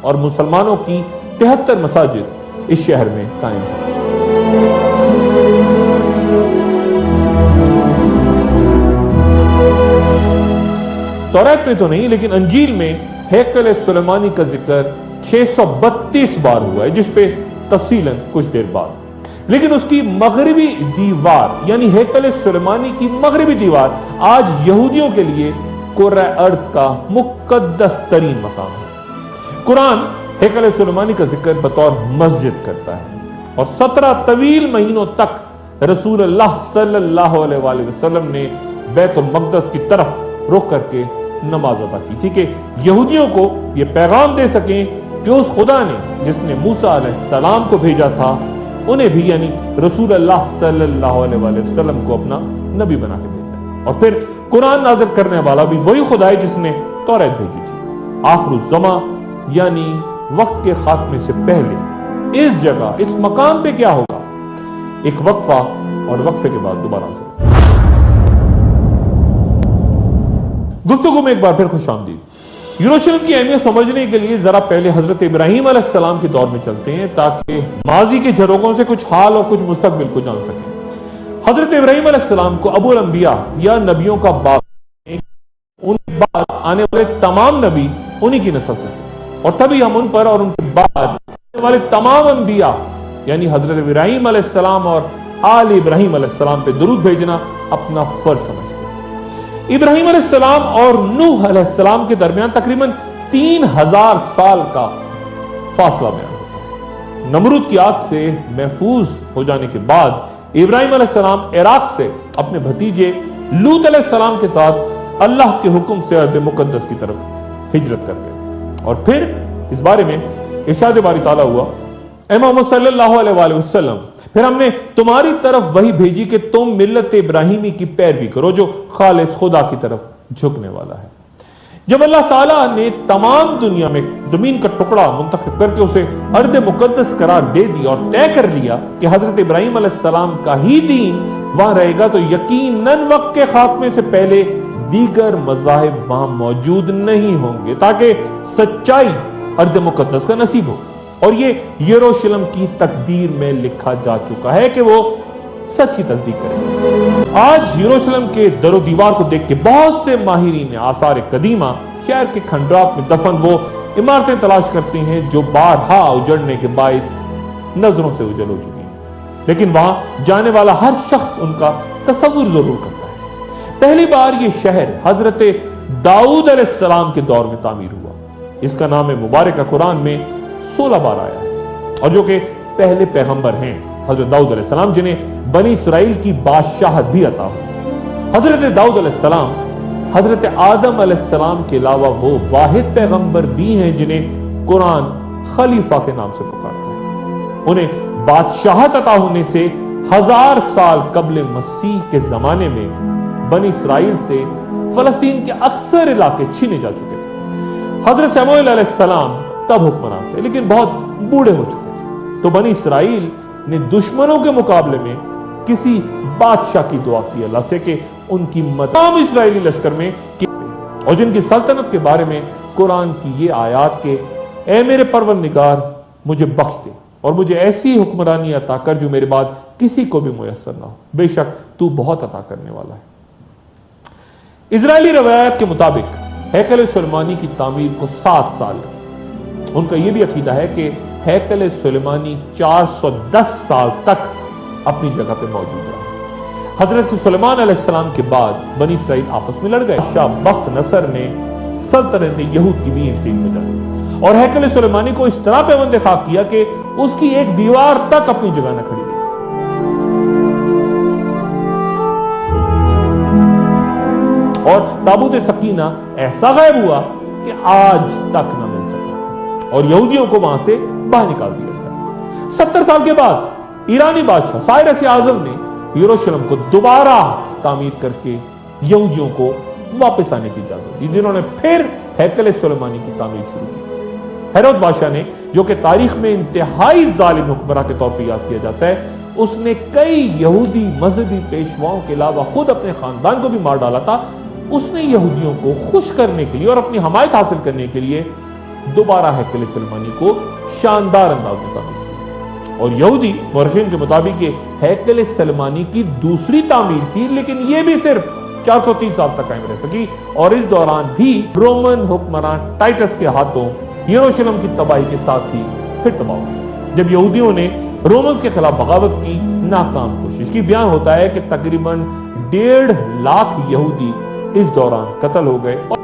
اور مسلمانوں کی 73 مساجد اس شہر میں قائم ہیں۔ توریت میں تو نہیں، لیکن انجیل میں ہیکل سلیمانی کا ذکر 632 بار ہوا ہے، جس پہ تفصیلاً کچھ دیر بعد۔ لیکن اس کی مغربی دیوار یعنی ہیکل سلیمانی کی مغربی دیوار آج یہودیوں کے لیے کرۂ ارض کا مقدس ترین مقام ہے۔ قرآن ہیکل سلیمانی کا ذکر بطور مسجد کرتا ہے، اور 17 طویل مہینوں تک رسول اللہ صلی اللہ علیہ وآلہ وسلم نے بیت المقدس کی طرف رخ کر کے نماز ادا کی تھی کہ یہودیوں کو یہ پیغام دے سکیں کہ اس خدا نے جس نے موسیٰ علیہ السلام کو بھیجا تھا انہیں بھی یعنی رسول اللہ صلی اللہ علیہ وآلہ وسلم کو اپنا نبی بنا کے بھیجا۔ اور پھر قرآن نازل کرنے والا بھی وہی خدا ہے جس نے توریت بھیجی تھی۔ آخر الزماں یعنی وقت کے خاتمے سے پہلے اس جگہ اس مقام پہ کیا ہوگا؟ ایک وقفہ، اور وقفے کے بعد دوبارہ حاضر۔ گفتگو میں ایک بار پھر خوش آمدید۔ یروشلم کی اہمیت سمجھنے کے لیے ذرا پہلے حضرت ابراہیم علیہ السلام کے دور میں چلتے ہیں تاکہ ماضی کے جھروکوں سے کچھ حال اور کچھ مستقبل کو جان سکیں۔ حضرت ابراہیم علیہ السلام کو ابو الانبیاء یا نبیوں کا باپ، ان کے بعد آنے والے تمام نبی انہی کی نسل سے تھے، اور تبھی ہم ان پر اور ان کے بعد آنے والے تمام انبیاء یعنی حضرت ابراہیم علیہ السلام اور آل ابراہیم علیہ السلام پہ درود بھیجنا اپنا فرض سمجھتے ہیں۔ ابراہیم علیہ السلام اور نوح علیہ السلام کے درمیان تقریباً 3000 سال کا فاصلہ بیان ہوتا ہے۔ نمرود کی آگ سے محفوظ ہو جانے کے بعد ابراہیم علیہ السلام عراق سے اپنے بھتیجے لوط علیہ السلام کے ساتھ اللہ کے حکم سے ارض مقدس کی طرف ہجرت کر گئے، اور پھر اس بارے میں ارشاد باری تعالیٰ ہوا، اے محمد صلی اللہ علیہ وآلہ وسلم، پھر ہم نے تمہاری طرف وہی بھیجی کہ تم ملت ابراہیمی کی پیروی کرو جو خالص خدا کی طرف جھکنے والا ہے۔ جب اللہ تعالیٰ نے تمام دنیا میں زمین کا ٹکڑا منتخب کر کے اسے ارض مقدس قرار دے دی اور طے کر لیا کہ حضرت ابراہیم علیہ السلام کا ہی دین وہاں رہے گا، تو یقیناً وقت کے خاتمے سے پہلے دیگر مذاہب وہاں موجود نہیں ہوں گے تاکہ سچائی ارض مقدس کا نصیب ہو، اور یہ یروشلم کی تقدیر میں لکھا جا چکا ہے کہ وہ سچ کی تصدیق کریں گے۔ آج یروشلم کے در و دیوار کو دیکھ کے بہت سے ماہرین آثار قدیمہ شہر کے کھنڈرات میں دفن وہ عمارتیں تلاش کرتے ہیں جو بارہا اجڑنے کے باعث نظروں سے اجل ہو چکی ہیں، لیکن وہاں جانے والا ہر شخص ان کا تصور ضرور کرتا ہے۔ پہلی بار یہ شہر حضرت داؤد علیہ السلام کے دور میں تعمیر ہوا۔ اس کا نام مبارکہ قرآن میں 16 بار آیا ہے، اور جو کہ پہلے پیغمبر ہیں حضرت داؤد علیہ السلام، جنہیں بنی اسرائیل کی بادشاہت بھی عطا ہوئی۔ حضرت داؤد علیہ السلام حضرت آدم علیہ السلام کے علاوہ وہ واحد پیغمبر بھی ہیں جنہیں قرآن خلیفہ کے نام سے پکارتا ہے۔ انہیں بادشاہت عطا ہونے سے 1000 سال قبل مسیح کے زمانے میں بنی اسرائیل سے فلسطین کے اکثر علاقے چھینے جا چکے تھے۔ حضرت سموئیل علیہ السلام تب حکمران تھے لیکن بہت بوڑھے ہو چکے تھے، تو بنی اسرائیل نے دشمنوں کے مقابلے میں کسی بادشاہ کی دعا کی اللہ سے کہ ان کی مدد تمام اسرائیلی لشکر میں اور جن کی سلطنت کے بارے میں قرآن کی یہ آیات کہ اے میرے پروردگار مجھے بخش دے اور مجھے ایسی حکمرانی عطا کر جو میرے بعد کسی کو بھی میسر نہ ہو، بے شک تو بہت عطا کرنے والا ہے۔ اسرائیلی روایات کے مطابق ہیکل سلیمانی کی تعمیر کو 7 سال لگے۔ ان کا یہ بھی عقیدہ ہے کہ ہیکل سلیمانی 410 سال تک اپنی جگہ پہ موجود رہا۔ حضرت سلیمان علیہ السلام کے بعد بنی اسرائیل آپس میں لڑ گئے۔ شاہ بخت نصر نے سلطنت یہود کی بھی سیل میں جائی اور ہیکل سلیمانی کو اس طرح پیوند خاک کیا کہ اس کی ایک دیوار تک اپنی جگہ نہ کھڑی رہی۔ اور تابوت سکینہ ایسا غائب ہوا کہ آج تک نہ مل سکا اور یہودیوں کو وہاں سے باہر نکال دیا گیا۔ 70 سال کے بعد ایرانی بادشاہ سائرس اعظم نے یروشلم کو دوبارہ تعمیر کر کے یہودیوں کو واپس آنے کی اجازت دی، جنہوں نے پھر ہیکل سلیمانی کی تعمیر شروع کی۔ ہیرود بادشاہ نے، جو کہ تاریخ میں انتہائی ظالم حکمراں کے طور پہ یاد کیا جاتا ہے، اس نے کئی یہودی مذہبی پیشواؤں کے علاوہ خود اپنے خاندان کو بھی مار ڈالا تھا۔ اس نے یہودیوں کو خوش کرنے کے لیے اور اپنی حمایت حاصل کرنے کے لیے دوبارہ ہیکل سلیمانی کو شاندار انداز میں تعمیر کیا۔ اور یہودی مورخین کے مطابق یہ ہیکل سلیمانی کی دوسری تعمیر تھی، لیکن یہ بھی صرف 430 سال تک قائم رہ سکی، اور اس دوران بھی رومن حکمران ٹائٹس کے ہاتھوں یروشلم کی تباہی کے ساتھ ہی پھر تباہ ہوئی جب یہودیوں نے رومنز کے خلاف بغاوت کی ناکام کوشش کی۔ بیان ہوتا ہے کہ تقریباً 1.5 لاکھ یہودی اس دوران قتل ہو گئے، اور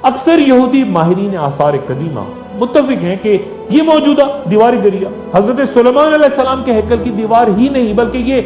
اکثر یہودی ماہرین آثار قدیمہ متفق ہیں کہ یہ موجودہ دیواری دریا حضرت سلیمان علیہ السلام کے ہیکل کی دیوار ہی نہیں، بلکہ یہ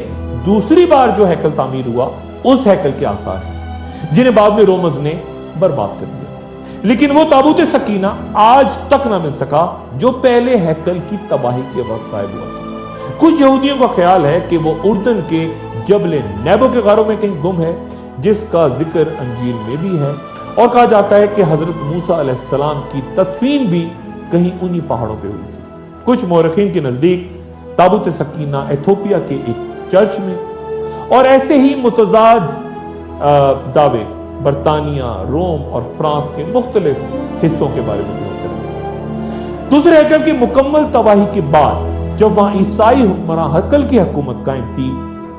دوسری بار جو ہیکل تعمیر ہوا اس ہیکل کے آثار ہیں جنہیں بعد میں رومنز نے برباد کر دیا تھا۔ لیکن وہ تابوت سکینہ آج تک نہ مل سکا جو پہلے ہیکل کی تباہی کے وقت غائب ہوا تھا۔ کچھ یہودیوں کا خیال ہے کہ وہ اردن کے جبل نیبو کے غاروں میں کہیں گم ہے، جس کا ذکر انجیل میں بھی ہے، اور کہا جاتا ہے کہ حضرت موسیٰ علیہ السلام کی تدفین بھی کہیں انہی پہاڑوں پہ ہوئی تھی۔ کچھ مورخین کے نزدیک تابوت سکینہ ایتھوپیا کے ایک چرچ میں، اور ایسے ہی متضاد دعوے برطانیہ، روم اور فرانس کے مختلف حصوں کے بارے میں بھی ہوتے ہیں۔ دوسرے ہیکل کی مکمل تباہی کے بعد جب وہاں عیسائی حکمراں ہیکل کی حکومت قائم تھی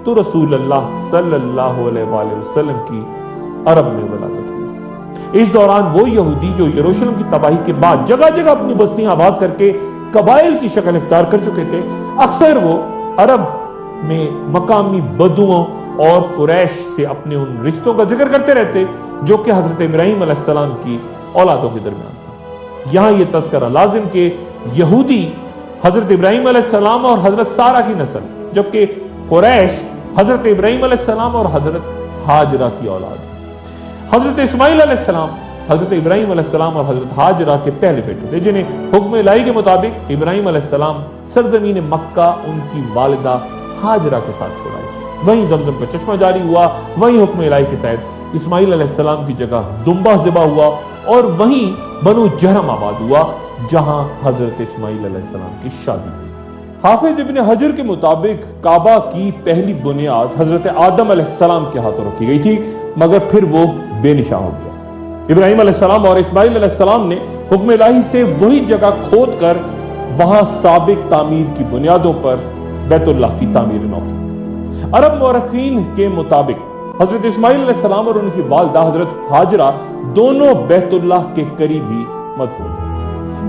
تو رسول اللہ صلی اللہ علیہ وآلہ وسلم کی عرب میں ولادت ہوئی۔ اس دوران وہ یہودی جو یروشلم کی تباہی کے بعد جگہ جگہ اپنی بستیاں آباد کر کے قبائل کی شکل اختیار کر چکے تھے، اکثر وہ عرب میں مقامی بدوؤں اور قریش سے اپنے ان رشتوں کا ذکر کرتے رہتے جو کہ حضرت ابراہیم علیہ السلام کی اولادوں کے درمیان تھا۔ یہاں یہ تذکرہ لازم کہ یہودی حضرت ابراہیم علیہ السلام اور حضرت سارہ کی نسل، جبکہ قریش حضرت ابراہیم علیہ السلام اور حضرت ہاجرہ کی اولاد ہے۔ حضرت اسماعیل علیہ السلام حضرت ابراہیم علیہ السلام اور حضرت ہاجرہ کے پہلے بیٹے تھے، جنہیں حکم الہی کے مطابق ابراہیم علیہ السلام سرزمین مکہ ان کی والدہ ہاجرہ کے ساتھ چھوڑائے۔ وہیں زمزم کا چشمہ جاری ہوا، وہیں حکم الہی کے تحت اسماعیل علیہ السلام کی جگہ دمبا ذبح ہوا، اور وہیں بنو جہرم آباد ہوا جہاں حضرت اسماعیل علیہ السلام کی شادی ہوئی۔ حافظ ابن حجر کے مطابق کعبہ کی پہلی بنیاد حضرت آدم علیہ السلام کے ہاتھوں رکھی گئی تھی، مگر پھر وہ بے نشاں ہو گیا۔ ابراہیم علیہ السلام اور اسماعیل علیہ السلام نے حکم الہی سے وہی جگہ کھود کر وہاں سابق تعمیر کی بنیادوں پر بیت اللہ کی تعمیر نو کی۔ عرب مورخین کے مطابق حضرت اسماعیل علیہ السلام اور ان کی والدہ حضرت ہاجرہ دونوں بیت اللہ کے قریب ہی مدفون ہیں۔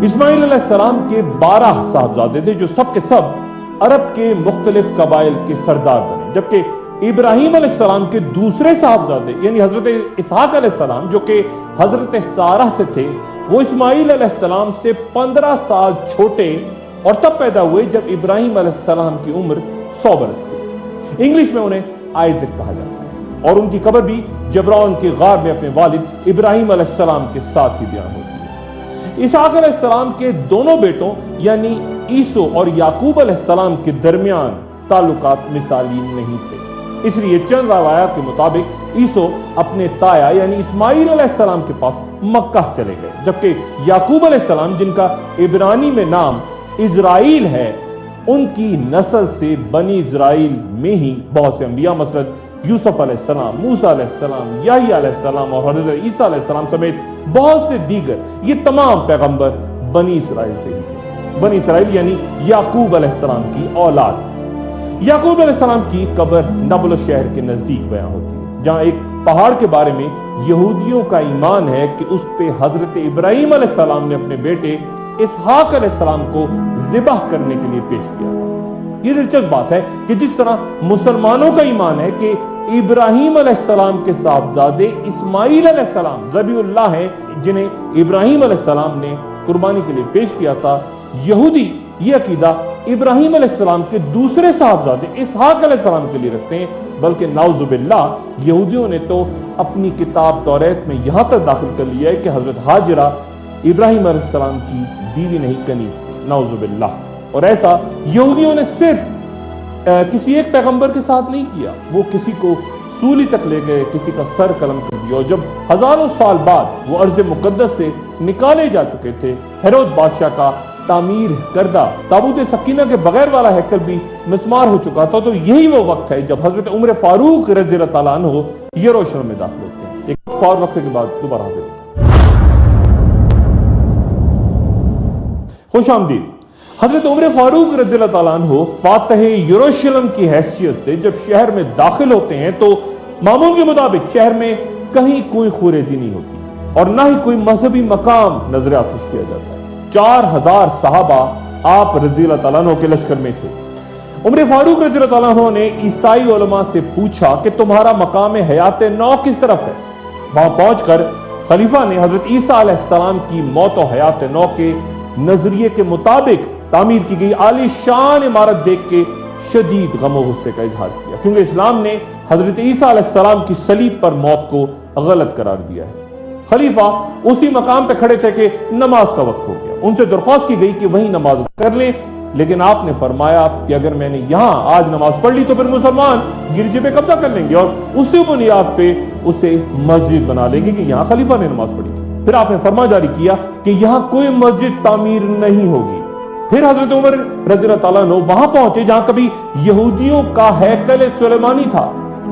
اسماعیل علیہ السلام کے 12 صاحبزادے تھے جو سب کے سب عرب کے مختلف قبائل کے سردار بنے، جبکہ ابراہیم علیہ السلام کے دوسرے صاحبزادے یعنی حضرت اسحاق علیہ السلام جو کہ حضرت سارہ سے تھے، وہ اسماعیل علیہ السلام سے 15 سال چھوٹے اور تب پیدا ہوئے جب ابراہیم علیہ السلام کی عمر 100 برس تھی۔ انگلش میں انہیں آئزک کہا جاتا ہے، اور ان کی قبر بھی جبرون کے غار میں اپنے والد ابراہیم علیہ السلام کے ساتھ ہی بیان ہوتی ہے۔ اسحاق علیہ السلام کے دونوں بیٹوں یعنی عیسو اور یعقوب علیہ السلام کے درمیان تعلقات مثالی نہیں تھے، اس لیے چند روایات کے مطابق عیسو اپنے تایا یعنی اسماعیل علیہ السلام کے پاس مکہ چلے گئے، جبکہ یعقوب علیہ السلام جن کا عبرانی میں نام اسرائیل ہے، ان کی نسل سے بنی اسرائیل میں ہی بہت سے انبیاء مثلا یوسف علیہ السلام، موسیٰ علیہ السلام، یحییٰ علیہ السلام اور حضرت عیسیٰ علیہ السلام سمیت بہت سے دیگر یہ تمام پیغمبر بنی اسرائیل سے ہی تھے۔ بنی اسرائیل یعنی یعقوب علیہ السلام کی اولاد۔ یعقوب علیہ السلام کی قبر نبل شہر کے نزدیک بیان ہوتی ہے، جہاں ایک پہاڑ کے بارے میں یہودیوں کا ایمان ہے کہ اس پہ حضرت ابراہیم علیہ السلام نے اپنے بیٹے اسحاق علیہ السلام کو ذبح کرنے کے لیے پیش کیا تھا۔ یہ دلچسپ بات ہے کہ جس طرح مسلمانوں کا ایمان ہے کہ ابراہیم علیہ السلام کے صاحبزادے اسماعیل علیہ السلام ذبیح اللہ ہیں جنہیں ابراہیم علیہ السلام نے قربانی کے لیے پیش کیا تھا، یہودی یہ عقیدہ ابراہیم علیہ السلام کے دوسرے صاحبزادے اسحاق علیہ السلام کے لیے رکھتے ہیں، بلکہ نعوذ باللہ یہودیوں نے تو اپنی کتاب توریت میں یہاں تک داخل کر لیا ہے کہ حضرت ہاجرہ ابراہیم علیہ السلام کی بیوی نہیں کنیز تھی، نعوذ باللہ۔ اور ایسا یہودیوں نے صرف کسی ایک پیغمبر کے ساتھ نہیں کیا، وہ کسی کو سولی تک لے گئے، کسی کا سر قلم کر دیا، اور جب ہزاروں سال بعد وہ ارض مقدس سے نکالے جا چکے تھے، ہیرود بادشاہ کا تعمیر کردہ تابوت سکینہ کے بغیر والا ہیکل بھی مسمار ہو چکا تھا، تو یہی وہ وقت ہے جب حضرت عمر فاروق رضی اللہ تعالیٰ عنہ یروشلم میں داخل ہوتے ہیں۔ ایک فوری وقفے کے بعد دوبارہ حاضر ہوتے ہیں۔ خوش آمدید۔ حضرت عمر فاروق رضی اللہ تعالیٰ عنہ فاتح یروشلم کی حیثیت سے جب شہر میں داخل ہوتے ہیں تو معمول کے مطابق شہر میں کہیں کوئی خوریزی نہیں ہوتی اور نہ ہی کوئی مذہبی مقام نظر آتش کیا جاتا ہے۔ 4000 صحابہ آپ رضی اللہ تعالیٰ عنہ کے لشکر میں تھے۔ عمر فاروق رضی اللہ تعالیٰ عنہ نے عیسائی علماء سے پوچھا کہ تمہارا مقام حیات نو کس طرف ہے؟ وہاں پہنچ کر خلیفہ نے حضرت عیسیٰ علیہ السلام کی موت و حیات نو کے نظریے کے مطابق تعمیر کی گئی عالی شان عمارت دیکھ کے شدید غم و غصے کا اظہار کیا، کیونکہ اسلام نے حضرت عیسیٰ علیہ السلام کی صلیب پر موت کو غلط قرار دیا ہے۔ خلیفہ اسی مقام پہ کھڑے تھے کہ نماز کا وقت ہو گیا۔ ان سے درخواست کی گئی کہ وہیں نماز کر لیں، لیکن آپ نے فرمایا کہ اگر میں نے یہاں آج نماز پڑھ لی تو پھر مسلمان گرجے پہ قبضہ کر لیں گے اور اسی بنیاد پہ اسے مسجد بنا لیں گے کہ یہاں خلیفہ نے نماز پڑھی تھی۔ پھر آپ نے فرمان جاری کیا کہ یہاں کوئی مسجد تعمیر نہیں ہوگی۔ پھر حضرت عمر رضی اللہ تعالیٰ عنہ وہاں پہنچے جہاں کبھی یہودیوں کا ہیکل سلیمانی تھا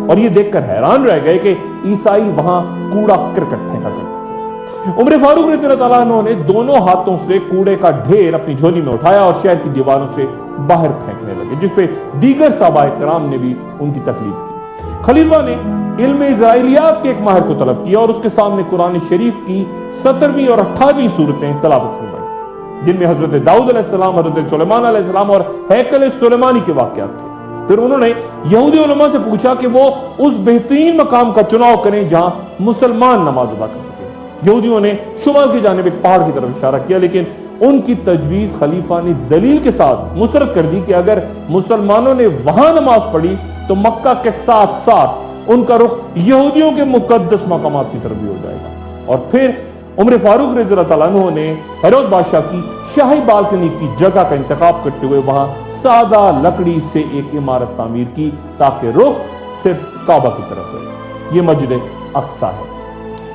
اور یہ دیکھ کر حیران رہ گئے کہ عیسائی وہاں کوڑا کرکٹ پھینکا کرتے تھے۔ عمر فاروق رضی اللہ تعالیٰ عنہ نے دونوں ہاتھوں سے کوڑے کا ڈھیر اپنی جھولی میں اٹھایا اور شہر کی دیواروں سے باہر پھینکنے لگے، جس پہ دیگر صحابہ کرام نے بھی ان کی تکلیف کی۔ خلیفہ نے علم اسرائیلیات کے ایک ماہر کو طلب کیا اور اس کے سامنے قرآن شریف کی 17ویں اور 18ویں سورتیں تلاوت فرمائیں، جن میں حضرت داؤد علیہ السلام، حضرت سلیمان علیہ السلام اور ہیکل سلیمانی کے واقعات تھے۔ پھر انہوں نے یہودی علماء سے پوچھا کہ وہ اس بہترین مقام کا چناؤ کریں جہاں مسلمان نماز ادا کر سکیں۔ یہودیوں نے شمال کی جانب ایک پہاڑ کی طرف اشارہ کیا، لیکن ان کی تجویز خلیفہ نے دلیل کے ساتھ مسترد کر دی کہ اگر مسلمانوں نے وہاں نماز پڑھی تو مکہ کے ساتھ ساتھ ان کا رخ یہودیوں کے مقدس مقامات کی طرف بھی ہو جائے گا۔ اور پھر عمر فاروق رضی اللہ تعالیٰ عنہ نے ہیرود بادشاہ کی شاہی بالکنی کی جگہ کا انتخاب کرتے ہوئے وہاں سادہ لکڑی سے ایک عمارت تعمیر کی تاکہ رخ صرف کعبہ کی طرف ہے۔ یہ مسجد اقصی ہے۔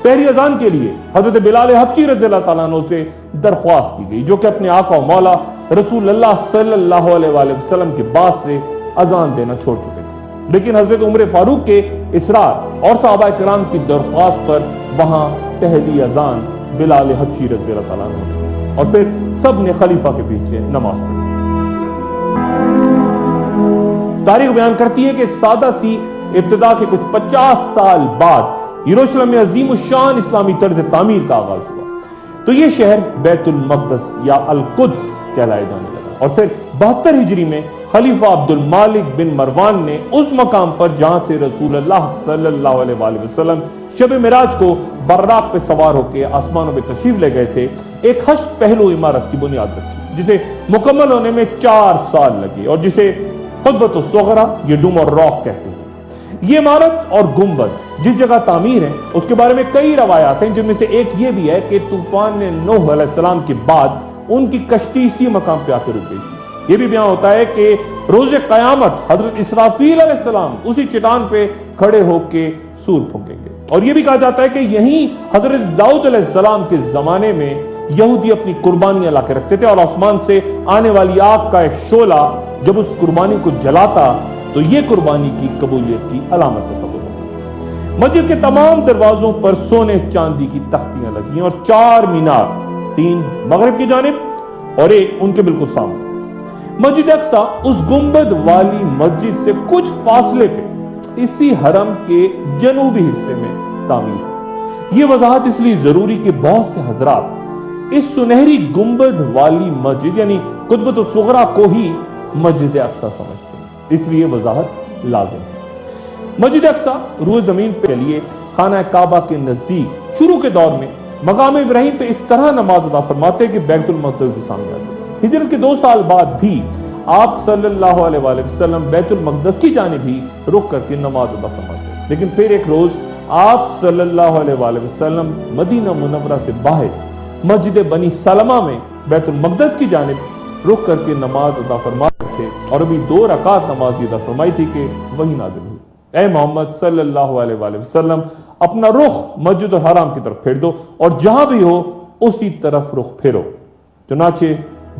پہلی اذان کے لیے حضرت بلال حبشی رضی اللہ تعالیٰ عنہ سے درخواست کی گئی، جو کہ اپنے آقا و مولا رسول اللہ صلی اللہ علیہ وآلہ وسلم کے بعد سے اذان دینا چھوڑ چکے تھے، لیکن حضرت عمر فاروق کے اصرار اور صحابہ کرام کی درخواست پر وہاں پہلی اذان بلال حبشی رضی اللہ تعالیٰ عنہ نے، اور پھر سب نے خلیفہ کے پیچھے نماز پڑھی۔ تاریخ بیان کرتی ہے کہ سادہ سی ابتدا کے کچھ 50 سال بعد یروشلم میں عظیم الشان اسلامی طرز تعمیر کا آغاز ہوا تو یہ شہر بیت المقدس یا القدس کہلائے جانے لگا، اور پھر 72 ہجری میں خلیفہ عبد المالک بن مروان نے اس مقام پر جہاں سے رسول اللہ صلی اللہ علیہ وآلہ وسلم شب معراج کو براق پہ سوار ہو کے آسمانوں پہ تشریف لے گئے تھے، ایک ہشت پہلو عمارت کی بنیاد رکھی جسے مکمل ہونے میں 4 سال لگے اور جسے قبۃ الصغریٰ یا ڈوم اور راک کہتے ہیں۔ یہ عمارت اور گنبد جس جگہ تعمیر ہے اس کے بارے میں کئی روایات ہیں، جن میں سے ایک یہ بھی ہے کہ طوفان نوح علیہ السلام کے بعد ان کی کشتی اسی مقام پہ آ کے رک گئی تھی۔ یہ بھی بیان ہوتا ہے کہ روز قیامت حضرت اسرافیل علیہ السلام اسی چٹان پہ کھڑے ہو کے سور پھونکیں گے، اور یہ بھی کہا جاتا ہے کہ یہیں حضرت داؤد علیہ السلام کے زمانے میں یہودی اپنی قربانیاں لا کے رکھتے تھے، اور آسمان سے آنے والی آگ کا ایک شعلہ جب اس قربانی کو جلاتا تو یہ قربانی کی قبولیت کی علامت تصور ہوتی۔ مسجد کے تمام دروازوں پر سونے چاندی کی تختیاں لگی اور 4 مینار، 3 مغرب کی جانب اور ایک ان کے بالکل سامنے۔ مسجد اقصی اس گنبد والی مسجد سے کچھ فاصلے پہ اسی حرم کے جنوبی حصے میں تعمیر ہے۔ یہ وضاحت اس لیے ضروری کہ بہت سے حضرات اس سنہری گنبد والی مسجد یعنی قبۃ الصغریٰ کو ہی مسجد اقصی سمجھتے ہیں، اس لیے وضاحت لازم ہے۔ مسجد اقصی روئے زمین پہ لیے خانہ کعبہ کے نزدیک شروع کے دور میں مقام ابراہیم پہ اس طرح نماز ادا فرماتے کہ بیت المقدس کے سامنے آ جاتے۔ ہجرت کے 2 سال بعد بھی آپ صلی اللہ علیہ وآلہ وسلم بیت المقدس کی جانب ہی رخ کر کے نماز ادا فرماتے، لیکن پھر ایک روز آپ صلی اللہ علیہ وآلہ وسلم مدینہ منورہ سے باہر مسجد بنی سلمہ میں بیت المقدس کی جانب رخ کر کے نماز ادا فرماتے تھے، اور ابھی 2 رکعت نماز ادا فرمائی تھی کہ وہی نازل ہوئی، اے محمد صلی اللہ علیہ وآلہ وسلم اپنا رخ مسجد الحرام کی طرف پھیر دو اور جہاں بھی ہو اسی طرف رخ پھیرو۔ چنانچہ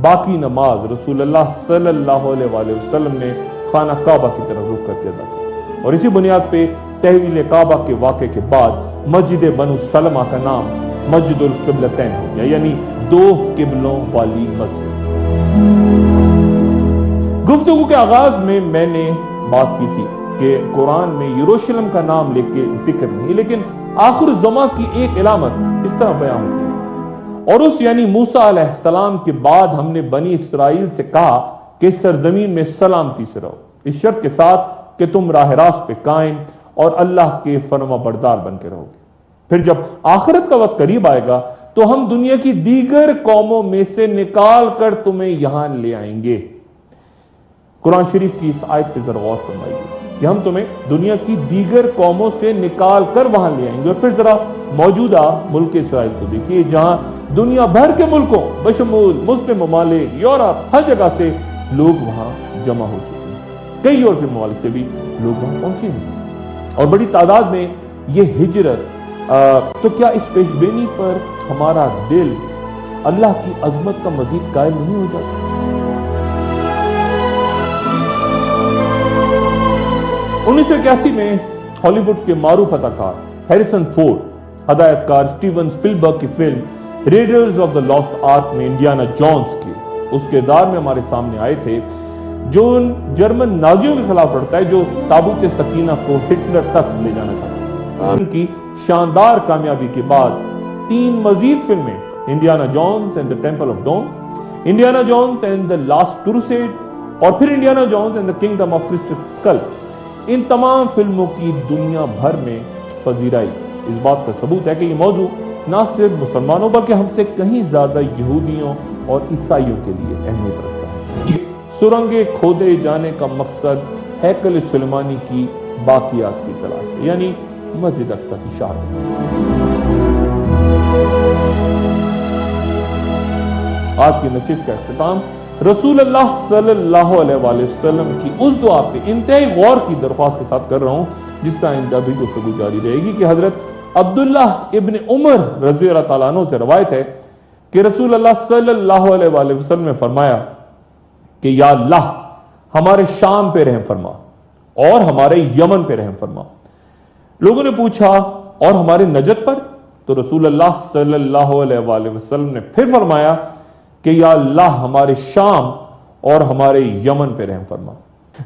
باقی نماز رسول اللہ صلی اللہ علیہ وآلہ وسلم نے خانہ کعبہ کی طرف رخ کر کے ادا کی، اور اسی بنیاد پہ تحویل کعبہ کے واقعے کے بعد مسجد بنو سلمہ کا نام مسجد القبلتین ہو گیا، یعنی 2 قبلوں والی مسجد۔ گفتگو کے آغاز میں میں نے بات کی تھی کہ قرآن میں یروشلم کا نام لے کے ذکر نہیں، لیکن آخر الزمان کی ایک علامت اس طرح بیان ہوتی ہے، اور اس یعنی موسیٰ علیہ السلام کے بعد ہم نے بنی اسرائیل سے کہا کہ سرزمین میں سلامتی سے رہو، اس شرط کے ساتھ کہ تم راہ راست پہ قائم اور اللہ کے فرما بردار بن کے رہو گے۔ پھر جب آخرت کا وقت قریب آئے گا تو ہم دنیا کی دیگر قوموں میں سے نکال کر تمہیں یہاں لے آئیں گے۔ قرآن شریف کی اس آیت پہ ذرا غور فرمائیے کہ ہم تمہیں دنیا کی دیگر قوموں سے نکال کر وہاں لے آئیں گے، اور پھر ذرا موجودہ ملک اسرائیل کو دیکھیے جہاں دنیا بھر کے ملکوں بشمول مسلم ممالک، یورپ، ہر جگہ سے لوگ وہاں جمع ہو چکے ہیں، کئی یورپی ممالک سے بھی لوگ وہاں پہنچے ہیں اور بڑی تعداد میں یہ ہجرت۔ تو کیا اس پیش بینی پر ہمارا دل اللہ کی عظمت کا مزید قائل نہیں ہو جاتا؟ 1981 میں ہالی ووڈ کے معروف اداکار ہیریسن فورڈ، ہدایت کار سٹیون سپلبرگ کی film Raiders of the Lost Ark میں انڈیانا جونز کے اس کردار میں ہمارے سامنے آئے تھے جو ان جرمن نازیوں کے خلاف لڑتا ہے جو تابوت سکینہ کو ہٹلر تک لے جانا چاہتا ہے۔ ان کی شاندار کامیابی کے بعد 3 مزید فلمیں، Indiana Jones and the Temple of Doom, Indiana Jones and the Last Crusade, اور پھر Indiana Jones and the Kingdom of Crystal Skull, ان تمام فلموں کی دنیا بھر میں پذیرائی اس بات کا ثبوت ہے کہ یہ موضوع نہ صرف مسلمانوں بلکہ ہم سے کہیں زیادہ یہودیوں اور عیسائیوں کے لیے اہمیت رکھتا ہے۔ سرنگیں کھودے جانے کا مقصد ہیکل سلیمانی کی باقیات کی تلاش ہے، یعنی مسجد اقصی کی شاہد۔ آج کی نشست کا اختتام رسول اللہ صلی اللہ علیہ وآلہ وسلم کی اس دعا پہ انتہائی غور کی درخواست کے ساتھ کر رہا ہوں جس کا آئندہ بھی گفتگو جاری رہے گی، کہ حضرت عبداللہ ابن عمر رضی اللہ تعالیٰ عنہ سے روایت ہے کہ رسول اللہ صلی اللہ علیہ وآلہ وسلم نے فرمایا کہ یا اللہ ہمارے شام پہ رحم فرما اور ہمارے یمن پہ رحم فرما۔ لوگوں نے پوچھا اور ہمارے نجد پر؟ تو رسول اللہ صلی اللہ علیہ وآلہ وسلم نے پھر فرمایا کہ یا اللہ ہمارے شام اور ہمارے یمن پہ رحم فرما۔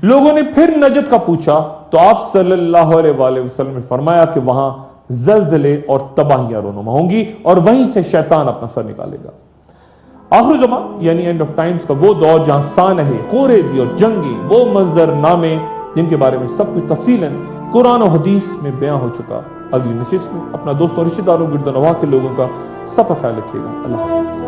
لوگوں نے پھر نجد کا پوچھا تو آپ صلی اللہ علیہ وآلہ وسلم نے فرمایا کہ وہاں زلزلے اور تباہیاں رونما ہوں گی اور وہیں سے شیطان اپنا سر نکالے گا۔ آخر زمان یعنی اینڈ آف ٹائمز کا وہ دور جہاں سانحے، خوریزی اور جنگی وہ منظر نامے جن کے بارے میں سب کچھ تفصیلاً قرآن و حدیث میں بیان ہو چکا۔ اگلی نشست میں اپنا دوستوں اور رشتہ داروں گرد و نواح کے لوگوں کا سب کا خیال رکھیے گا۔ اللہ حافظ۔